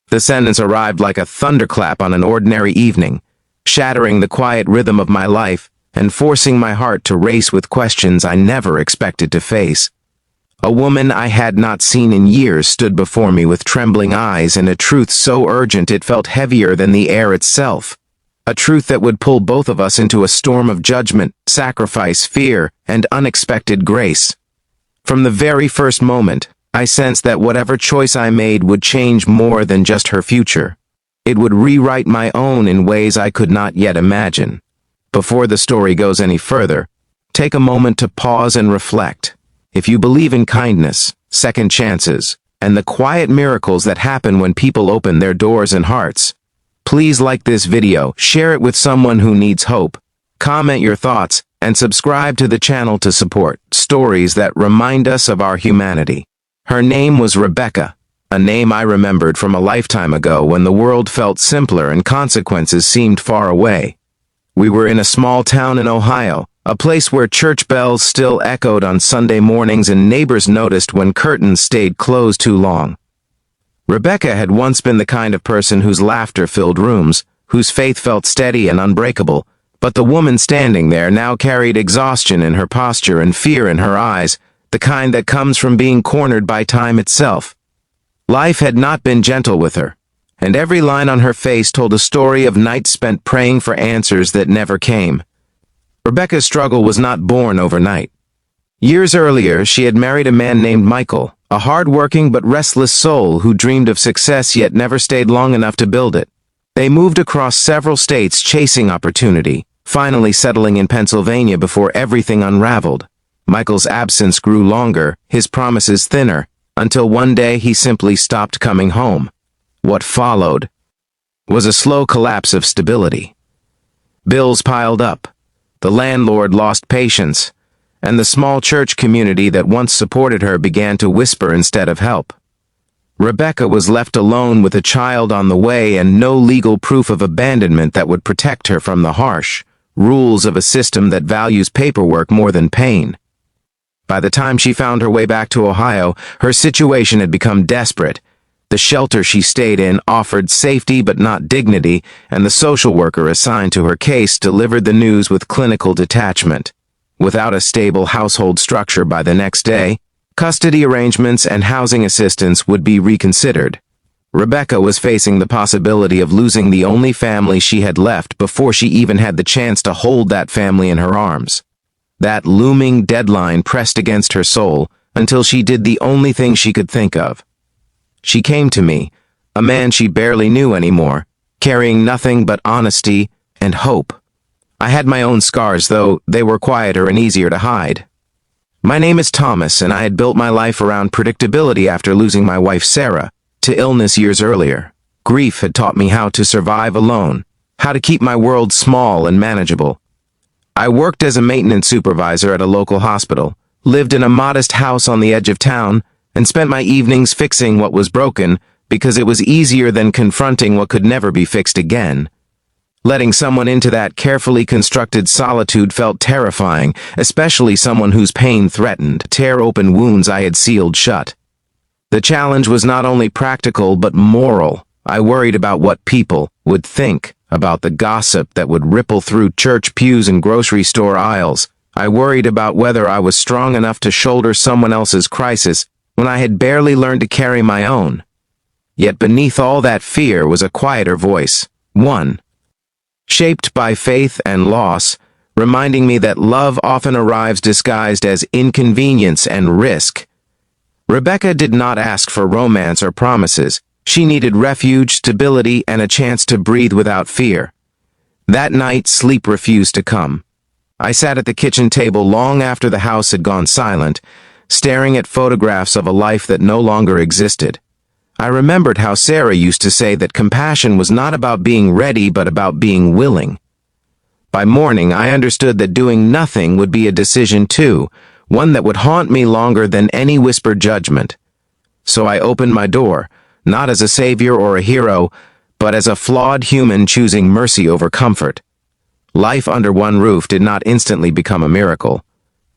The sentence arrived like a thunderclap on an ordinary evening, shattering the quiet rhythm of my life and forcing my heart to race with questions I never expected to face. A woman I had not seen in years stood before me with trembling eyes and a truth so urgent it felt heavier than the air itself. A truth that would pull both of us into a storm of judgment, sacrifice, fear, and unexpected grace. From the very first moment, I sensed that whatever choice I made would change more than just her future. It would rewrite my own in ways I could not yet imagine. Before the story goes any further, take a moment to pause and reflect. If you believe in kindness, second chances, and the quiet miracles that happen when people open their doors and hearts, please like this video, share it with someone who needs hope, comment your thoughts, and subscribe to the channel to support stories that remind us of our humanity. Her name was Rebecca, a name I remembered from a lifetime ago when the world felt simpler and consequences seemed far away. We were in a small town in Ohio, a place where church bells still echoed on Sunday mornings and neighbors noticed when curtains stayed closed too long. Rebecca had once been the kind of person whose laughter filled rooms, whose faith felt steady and unbreakable, but the woman standing there now carried exhaustion in her posture and fear in her eyes, the kind that comes from being cornered by time itself. Life had not been gentle with her, and every line on her face told a story of nights spent praying for answers that never came. Rebecca's struggle was not born overnight. Years earlier, she had married a man named Michael, a hard-working but restless soul who dreamed of success yet never stayed long enough to build it. They moved across several states chasing opportunity, finally settling in Pennsylvania before everything unraveled. Michael's absence grew longer, his promises thinner, until one day he simply stopped coming home. What followed was a slow collapse of stability. Bills piled up, the landlord lost patience, and the small church community that once supported her began to whisper instead of help. Rebecca was left alone with a child on the way and no legal proof of abandonment that would protect her from the harsh rules of a system that values paperwork more than pain. By the time she found her way back to Ohio, her situation had become desperate. The shelter she stayed in offered safety but not dignity, and the social worker assigned to her case delivered the news with clinical detachment. Without a stable household structure by the next day, custody arrangements and housing assistance would be reconsidered. Rebecca was facing the possibility of losing the only family she had left before she even had the chance to hold that family in her arms. That looming deadline pressed against her soul until she did the only thing she could think of. She came to me, a man she barely knew anymore, carrying nothing but honesty and hope. I had my own scars, though they were quieter and easier to hide. My name is Thomas, and I had built my life around predictability after losing my wife Sarah to illness years earlier. Grief had taught me how to survive alone, how to keep my world small and manageable. I worked as a maintenance supervisor at a local hospital, lived in a modest house on the edge of town, and spent my evenings fixing what was broken because it was easier than confronting what could never be fixed again. Letting someone into that carefully constructed solitude felt terrifying, especially someone whose pain threatened to tear open wounds I had sealed shut. The challenge was not only practical but moral. I worried about what people would think, about the gossip that would ripple through church pews and grocery store aisles. I worried about whether I was strong enough to shoulder someone else's crisis when I had barely learned to carry my own. Yet beneath all that fear was a quieter voice, one shaped by faith and loss, reminding me that love often arrives disguised as inconvenience and risk. Rebecca did not ask for romance or promises. She needed refuge, stability, and a chance to breathe without fear. That night, sleep refused to come. I sat at the kitchen table long after the house had gone silent, staring at photographs of a life that no longer existed. I remembered how Sarah used to say that compassion was not about being ready but about being willing. By morning, I understood that doing nothing would be a decision too, one that would haunt me longer than any whispered judgment. So I opened my door, not as a savior or a hero, but as a flawed human choosing mercy over comfort. Life under one roof did not instantly become a miracle.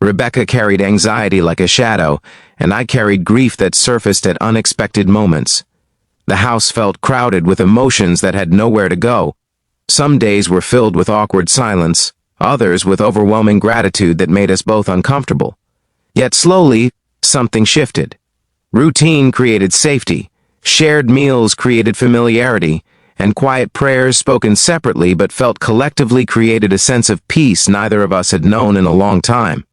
Rebecca carried anxiety like a shadow, and I carried grief that surfaced at unexpected moments. The house felt crowded with emotions that had nowhere to go. Some days were filled with awkward silence, others with overwhelming gratitude that made us both uncomfortable. Yet slowly, something shifted. Routine created safety, shared meals created familiarity, and quiet prayers spoken separately but felt collectively created a sense of peace neither of us had known in a long time.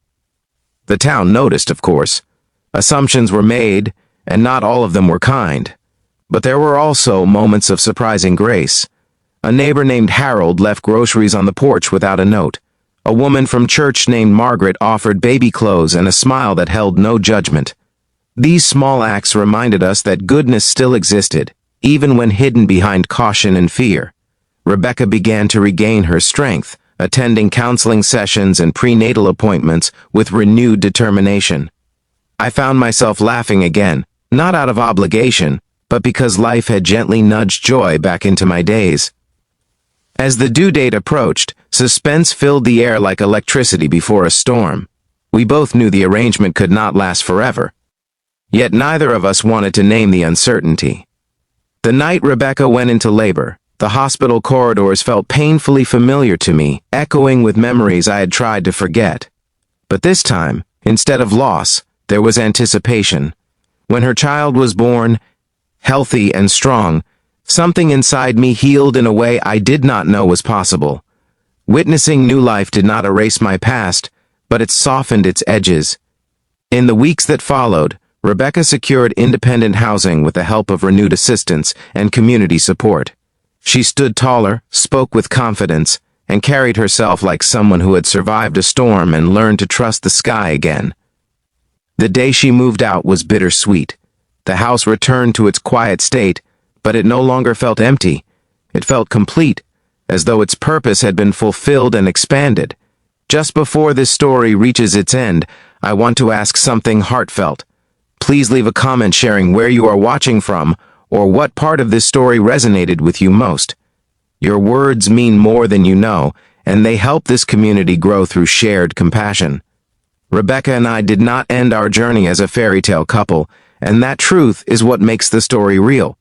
The town noticed, of course. Assumptions were made, and not all of them were kind. But there were also moments of surprising grace. A neighbor named Harold left groceries on the porch without a note. A woman from church named Margaret offered baby clothes and a smile that held no judgment. These small acts reminded us that goodness still existed, even when hidden behind caution and fear. Rebecca began to regain her strength, attending counseling sessions and prenatal appointments with renewed determination. I found myself laughing again, not out of obligation, but because life had gently nudged joy back into my days. As the due date approached, suspense filled the air like electricity before a storm. We both knew the arrangement could not last forever. Yet neither of us wanted to name the uncertainty. The night Rebecca went into labor, the hospital corridors felt painfully familiar to me, echoing with memories I had tried to forget. But this time, instead of loss, there was anticipation. When her child was born, healthy and strong, something inside me healed in a way I did not know was possible. Witnessing new life did not erase my past, but it softened its edges. In the weeks that followed, Rebecca secured independent housing with the help of renewed assistance and community support. She stood taller, spoke with confidence, and carried herself like someone who had survived a storm and learned to trust the sky again. The day she moved out was bittersweet. The house returned to its quiet state, but it no longer felt empty. It felt complete, as though its purpose had been fulfilled and expanded. Just before this story reaches its end, I want to ask something heartfelt. Please leave a comment sharing where you are watching from or what part of this story resonated with you most. Your words mean more than you know, and they help this community grow through shared compassion. Rebecca and I did not end our journey as a fairy tale couple, and that truth is what makes the story real.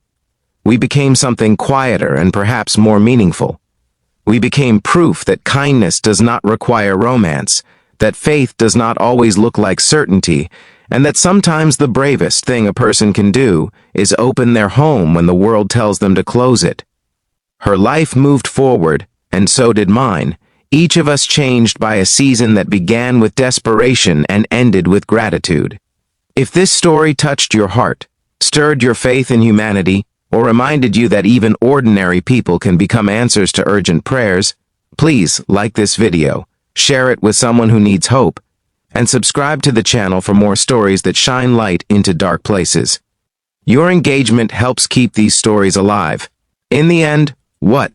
We became something quieter and perhaps more meaningful. We became proof that kindness does not require romance, that faith does not always look like certainty, and that sometimes the bravest thing a person can do is open their home when the world tells them to close it. Her life moved forward, and so did mine, each of us changed by a season that began with desperation and ended with gratitude. If this story touched your heart, stirred your faith in humanity, or reminded you that even ordinary people can become answers to urgent prayers, please like this video, share it with someone who needs hope, and subscribe to the channel for more stories that shine light into dark places. Your engagement helps keep these stories alive. In the end, what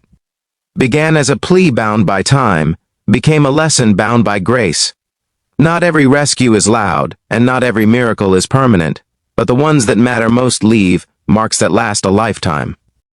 began as a plea bound by time became a lesson bound by grace. Not every rescue is loud, and not every miracle is permanent, but the ones that matter most leave marks that last a lifetime.